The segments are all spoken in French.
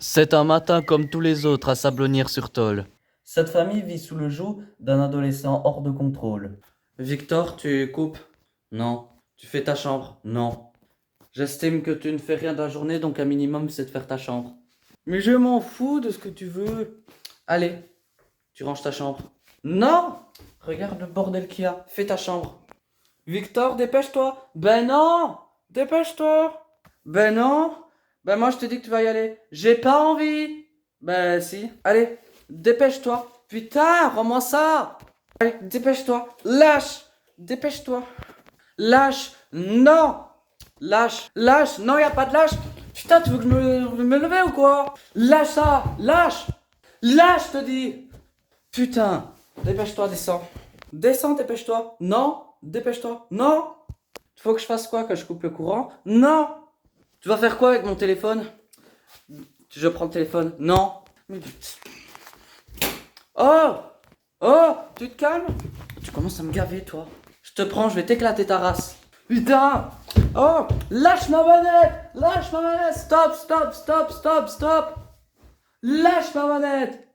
C'est un matin comme tous les autres à Sablonnières-sur-Tôle. Cette famille vit sous le joug d'un adolescent hors de contrôle. Victor, tu coupes? Non. Tu fais ta chambre? Non. J'estime que tu ne fais rien de la journée, donc un minimum c'est de faire ta chambre. Mais je m'en fous de ce que tu veux. Allez, tu ranges ta chambre. Non! Regarde le bordel qu'il y a. Fais ta chambre. Victor, dépêche-toi. Ben non! Dépêche-toi. Ben non! Ben moi je te dis que tu vas y aller. J'ai pas envie. Ben si. Allez, dépêche-toi. Putain, rends-moi ça. Allez, dépêche-toi. Lâche. Dépêche-toi. Lâche. Non. Lâche. Lâche. Non, y a pas de lâche. Putain, tu veux que je me lever ou quoi? Lâche ça. Lâche. Lâche, je te dis. Putain. Dépêche-toi, descends. Descends, dépêche-toi. Non. Dépêche-toi. Non. Faut que je fasse quoi? Que je coupe le courant? Non. Tu vas faire quoi avec mon téléphone? Je prends le téléphone. Non. Oh. Oh. Tu te calmes? Tu commences à me gaver, toi. Je te prends, je vais t'éclater ta race. Putain. Oh. Lâche ma manette. Lâche ma manette. Stop, stop, stop, stop, stop. Lâche ma manette.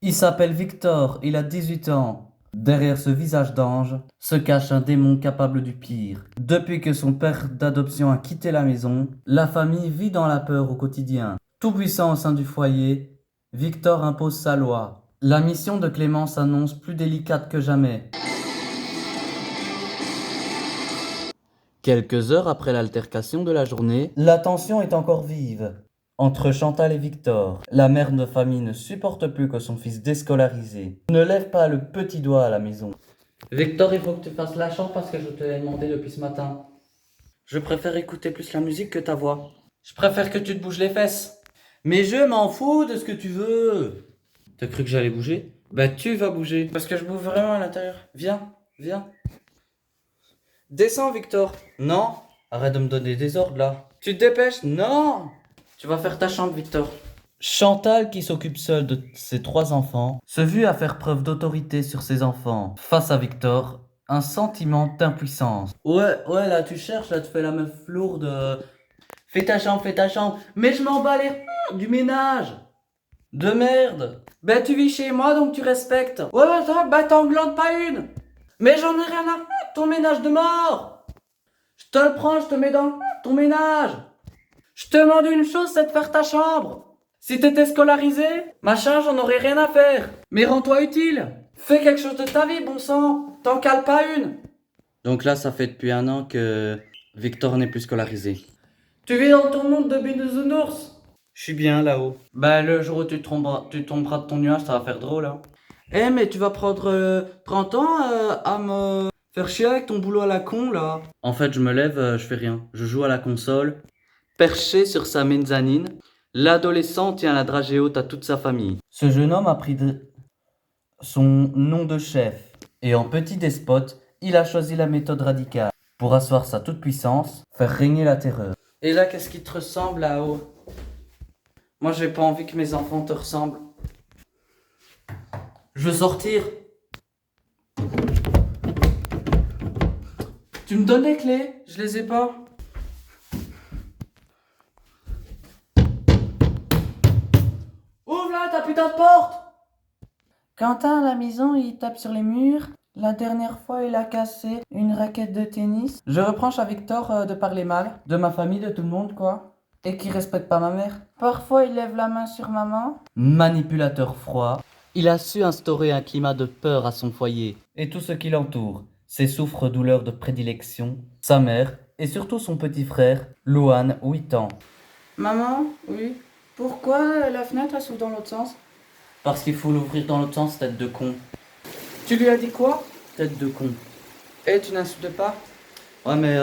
Il s'appelle Victor, il a 18 ans. Derrière ce visage d'ange se cache un démon capable du pire. Depuis que son père d'adoption a quitté la maison, la famille vit dans la peur au quotidien. Tout puissant au sein du foyer, Victor impose sa loi. La mission de Clément s'annonce plus délicate que jamais. Quelques heures après l'altercation de la journée, La tension est encore vive entre Chantal et Victor. La mère de famille ne supporte plus que son fils déscolarisé ne lève pas le petit doigt à la maison. Victor, il faut que tu fasses la chambre parce que je te l'ai demandé depuis ce matin. Je préfère écouter plus la musique que ta voix. Je préfère que tu te bouges les fesses. Mais je m'en fous de ce que tu veux. T'as cru que j'allais bouger? Bah tu vas bouger. Parce que je bouge vraiment à l'intérieur. Viens, viens. Descends, Victor. Non. Arrête de me donner des ordres là. Tu te dépêches? Non. Tu vas faire ta chambre, Victor. Chantal, qui s'occupe seule de ses 3 enfants, se vit à faire preuve d'autorité sur ses enfants. Face à Victor, un sentiment d'impuissance. Ouais, là tu cherches, là tu fais la meuf lourde. Fais ta chambre, fais ta chambre. Mais je m'en bats les du ménage. De merde. Ben tu vis chez moi donc tu respectes. Ouais, bah t'englandes pas une. Mais j'en ai rien à foutre, ton ménage de mort. Je te le prends, je te mets dans ton ménage. Je te demande une chose, c'est de faire ta chambre. Si t'étais scolarisé, machin, j'en aurais rien à faire. Mais rends-toi utile. Fais quelque chose de ta vie, bon sang. T'en cales pas une. Donc là, ça fait depuis 1 an que Victor n'est plus scolarisé. Tu vis dans ton monde de bisounours. Je suis bien là-haut. Bah le jour où tu tomberas de ton nuage, ça va faire drôle, hein. Eh mais tu vas prendre 30 ans à me faire chier avec ton boulot à la con là. En fait, je me lève, je fais rien. Je joue à la console. Perché sur sa mezzanine, l'adolescent tient la dragée haute à toute sa famille. Ce jeune homme a pris son nom de chef, et en petit despote, il a choisi la méthode radicale pour asseoir sa toute-puissance, faire régner la terreur. Et là, qu'est-ce qui te ressemble là-haut? Moi, j'ai pas envie que mes enfants te ressemblent. Je veux sortir. Tu me donnes les clés? Je les ai pas. Ouvre là ta putain de porte! Quentin à la maison, il tape sur les murs. La dernière fois, il a cassé une raquette de tennis. Je reproche à Victor de parler mal, de ma famille, de tout le monde, quoi. Et qui respecte pas ma mère. Parfois, il lève la main sur maman. Manipulateur froid, il a su instaurer un climat de peur à son foyer. et tout ce qui l'entoure, ses souffres-douleurs de prédilection, sa mère, et surtout son petit frère, Louane, 8 ans. Maman, oui. Pourquoi la fenêtre, elle s'ouvre dans l'autre sens? Parce qu'il faut l'ouvrir dans l'autre sens, tête de con. Tu lui as dit quoi? Tête de con. Et tu n'insultes pas? Ouais, mais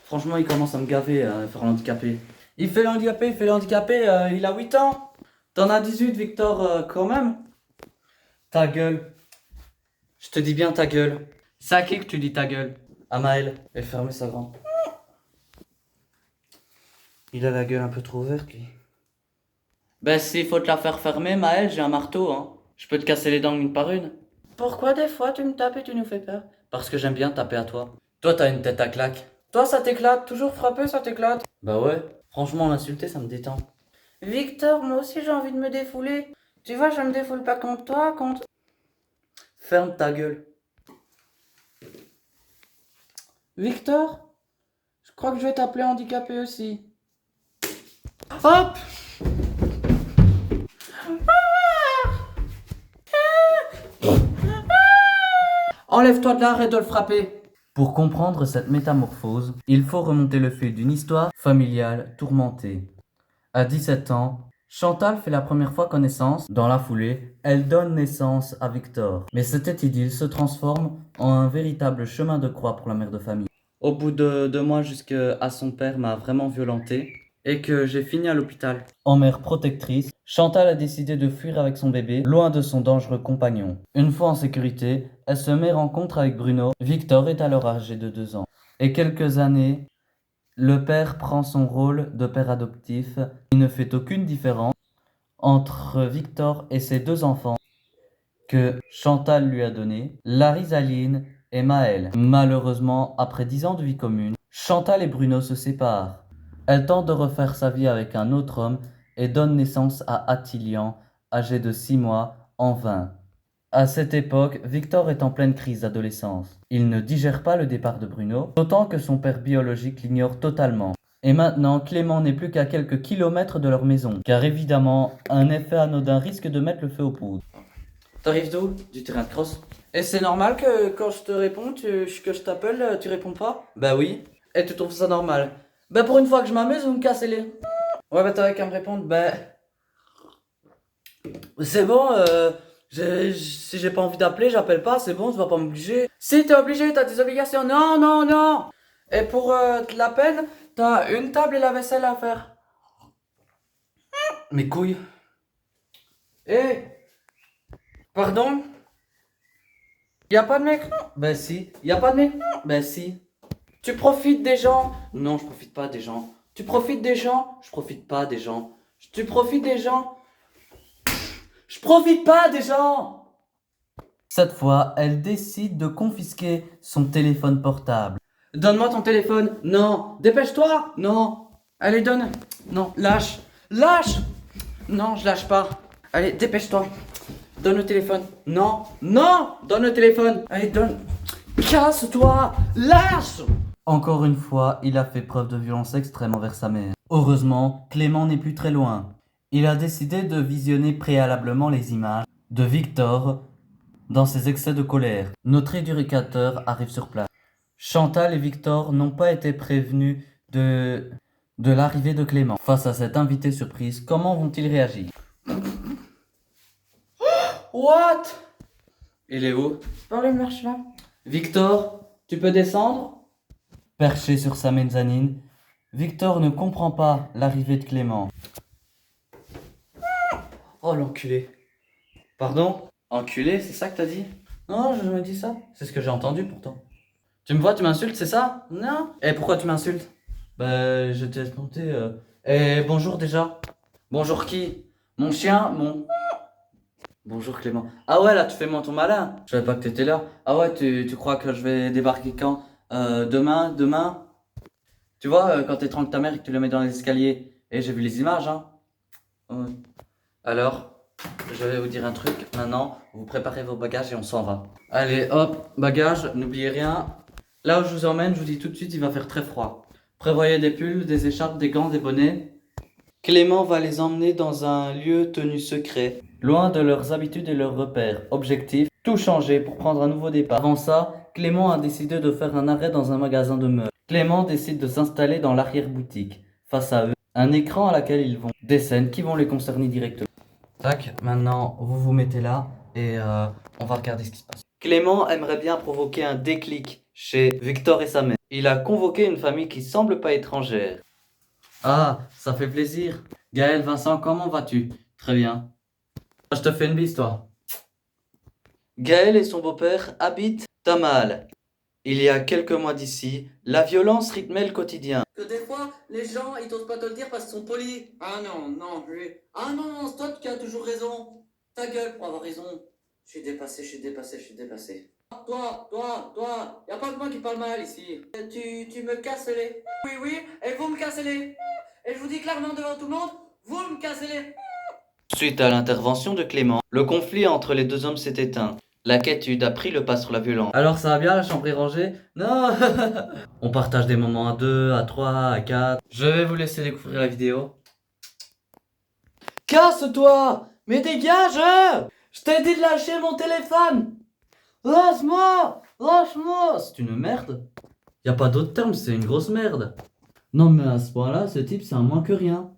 franchement, il commence à me gaver, faire l'handicapé. Il fait l'handicapé, il a 8 ans. T'en as 18, Victor, quand même. Ta gueule. Je te dis bien ta gueule. C'est à qui que tu dis ta gueule? À Maël. Et fermez sa grande. Il a la gueule un peu trop ouverte, lui. Ben, s'il faut te la faire fermer, Maël, j'ai un marteau, hein. Je peux te casser les dents une par une. Pourquoi des fois tu me tapes et tu nous fais peur? Parce que j'aime bien taper à toi. Toi, t'as une tête à claque. Toi, ça t'éclate. Toujours frapper, ça t'éclate. Bah ouais, franchement, l'insulter, ça me détend. Victor, moi aussi j'ai envie de me défouler. Tu vois, je me défoule pas contre toi, contre... Ferme ta gueule. Victor, je crois que je vais t'appeler handicapé aussi. Hop! Enlève-toi de là, arrête de le frapper. Pour comprendre cette métamorphose, il faut remonter le fil d'une histoire familiale tourmentée. À 17 ans, Chantal fait la première fois connaissance. Dans la foulée, elle donne naissance à Victor. Mais cette idylle se transforme en un véritable chemin de croix pour la mère de famille. Au bout de 2 mois, jusqu'à son père m'a vraiment violenté et que j'ai fini à l'hôpital. En mère protectrice, Chantal a décidé de fuir avec son bébé, loin de son dangereux compagnon. Une fois en sécurité, elle se met rencontre avec Bruno. Victor est alors âgé de 2 ans. Et quelques années, le père prend son rôle de père adoptif. Il ne fait aucune différence entre Victor et ses 2 enfants que Chantal lui a donnés, Larisaline et Maëlle. Malheureusement, après 10 ans de vie commune, Chantal et Bruno se séparent. Elle tente de refaire sa vie avec un autre homme et donne naissance à Attilian, âgé de 6 mois, en vain. À cette époque, Victor est en pleine crise d'adolescence. Il ne digère pas le départ de Bruno, d'autant que son père biologique l'ignore totalement. Et maintenant, Clément n'est plus qu'à quelques kilomètres de leur maison, car évidemment, un effet anodin risque de mettre le feu aux poudres. T'arrives d'où? Du terrain de crosse? Et c'est normal que quand je te réponds, que je t'appelle, tu réponds pas? Bah oui. Et tu trouves ça normal? Bah pour une fois que je m'amuse, vous me cassez les... Ouais, bah t'avais qu'à me répondre. Bah. C'est bon, si j'ai pas envie d'appeler, j'appelle pas, c'est bon, tu vas pas m'obliger. Si t'es obligé, t'as des obligations. Non, non, non. Et pour de la peine, t'as une table et la vaisselle à faire. Mes couilles. Eh, pardon? Y a pas de mec? Bah si. Y a pas de mec? Bah si. Tu profites des gens? Non, je profite pas des gens. Tu profites des gens? Je profite pas des gens. Tu profites des gens? Je profite pas des gens! Cette fois, elle décide de confisquer son téléphone portable. Donne-moi ton téléphone. Non. Dépêche-toi. Non. Allez, donne. Non, lâche. Lâche. Non, je lâche pas. Allez, dépêche-toi. Donne le téléphone. Non. Non. Donne le téléphone. Allez, donne. Casse-toi. Lâche. Encore une fois, il a fait preuve de violence extrême envers sa mère. Heureusement, Clément n'est plus très loin. Il a décidé de visionner préalablement les images de Victor dans ses excès de colère. Notre éducateur arrive sur place. Chantal et Victor n'ont pas été prévenus de l'arrivée de Clément. Face à cette invitée surprise, comment vont-ils réagir? What? Il est où? Par les marches là. Victor, tu peux descendre? Perché sur sa mezzanine, Victor ne comprend pas l'arrivée de Clément. Oh l'enculé. Pardon? Enculé, c'est ça que t'as dit? Non, je me dis ça. C'est ce que j'ai entendu pourtant. Tu me vois, tu m'insultes, c'est ça? Non. Et pourquoi tu m'insultes? Bah, je t'ai monté. Et bonjour déjà. Bonjour qui? Mon chien, mon. Bonjour Clément. Ah ouais, là, tu fais moi ton malin. Je savais pas que t'étais là. Ah ouais, tu crois que je vais débarquer quand? Demain? Tu vois, quand t'es tranquille ta mère et que tu le mets dans les escaliers. Et j'ai vu les images, hein. Ouais. Alors, je vais vous dire un truc. Maintenant, vous préparez vos bagages et on s'en va. Allez, hop, bagages, n'oubliez rien. Là où je vous emmène, je vous dis tout de suite, il va faire très froid. Prévoyez des pulls, des écharpes, des gants, des bonnets. Clément va les emmener dans un lieu tenu secret, loin de leurs habitudes et leurs repères. Objectif, tout changer pour prendre un nouveau départ. Avant ça, Clément a décidé de faire un arrêt dans un magasin de meubles. Clément décide de s'installer dans l'arrière-boutique. Face à eux, un écran à laquelle ils vont. Des scènes qui vont les concerner directement. Tac, maintenant vous vous mettez là et on va regarder ce qui se passe. Clément aimerait bien provoquer un déclic chez Victor et sa mère. Il a convoqué une famille qui semble pas étrangère. Ah, ça fait plaisir. Gaël, Vincent, comment vas-tu? Très bien. Je te fais une bise, toi. Gaël et son beau-père habitent Tamal. Il y a quelques mois d'ici, la violence rythmait le quotidien. Que des fois, les gens, ils t'osent pas te le dire parce qu'ils sont polis. Ah non, non, ah non, non, c'est toi qui as toujours raison. Ta gueule pour avoir raison. Je suis dépassé. Toi, y a pas que moi qui parle mal ici. Tu me casses les... Oui, et vous me cassez les... Et je vous dis clairement devant tout le monde, vous me cassez les... Suite à l'intervention de Clément, le conflit entre les deux hommes s'est éteint. La quiétude a pris le pas sur la violence. Alors ça va bien, la chambre est rangée? Non. On partage des moments à 2, à 3, à 4. Je vais vous laisser découvrir la vidéo. Casse-toi! Mais dégage! Je t'ai dit de lâcher mon téléphone! Lâche-moi! Lâche-moi! C'est une merde. Y a pas d'autre terme, c'est une grosse merde. Non mais à ce point-là, ce type c'est un moins que rien.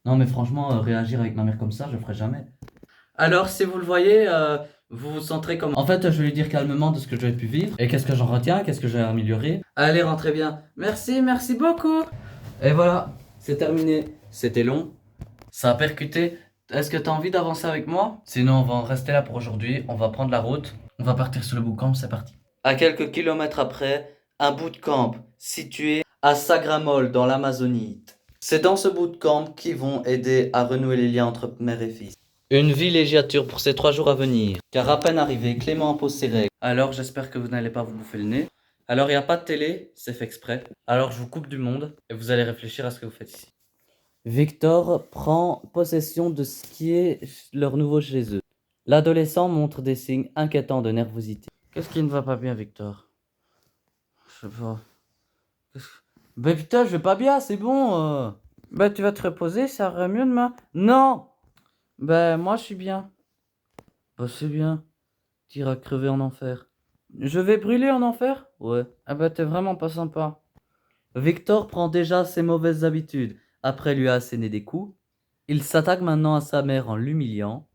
Non mais franchement, réagir avec ma mère comme ça, je le ferai jamais. Alors si vous le voyez, vous vous sentirez comme... En fait, je vais lui dire calmement de ce que j'ai pu vivre. Et qu'est-ce que j'en retiens, qu'est-ce que j'ai amélioré. Allez, rentrez bien. Merci beaucoup. Et voilà, c'est terminé. C'était long. Ça a percuté. Est-ce que t'as envie d'avancer avec moi? Sinon, on va en rester là pour aujourd'hui. On va prendre la route. On va partir sur le bootcamp, c'est parti. À quelques kilomètres après, un bootcamp situé à Sagramol dans l'Amazonie. C'est dans ce bootcamp qu'ils vont aider à renouer les liens entre mère et fils. Une villégiature pour ces 3 jours à venir. Car à peine arrivé, Clément impose ses règles. Alors j'espère que vous n'allez pas vous bouffer le nez. Alors il n'y a pas de télé, c'est fait exprès. Alors je vous coupe du monde et vous allez réfléchir à ce que vous faites ici. Victor prend possession de ce qui est leur nouveau chez eux. L'adolescent montre des signes inquiétants de nervosité. Qu'est-ce qui ne va pas bien, Victor? Je sais pas. Ben putain, je vais pas bien, c'est bon. Ben tu vas te reposer, ça irait mieux demain. Non! Ben moi je suis bien. Ben c'est bien. T'iras crever en enfer. Je vais brûler en enfer? Ouais. Ah ben t'es vraiment pas sympa. Victor prend déjà ses mauvaises habitudes. Après lui a asséné des coups. Il s'attaque maintenant à sa mère en l'humiliant.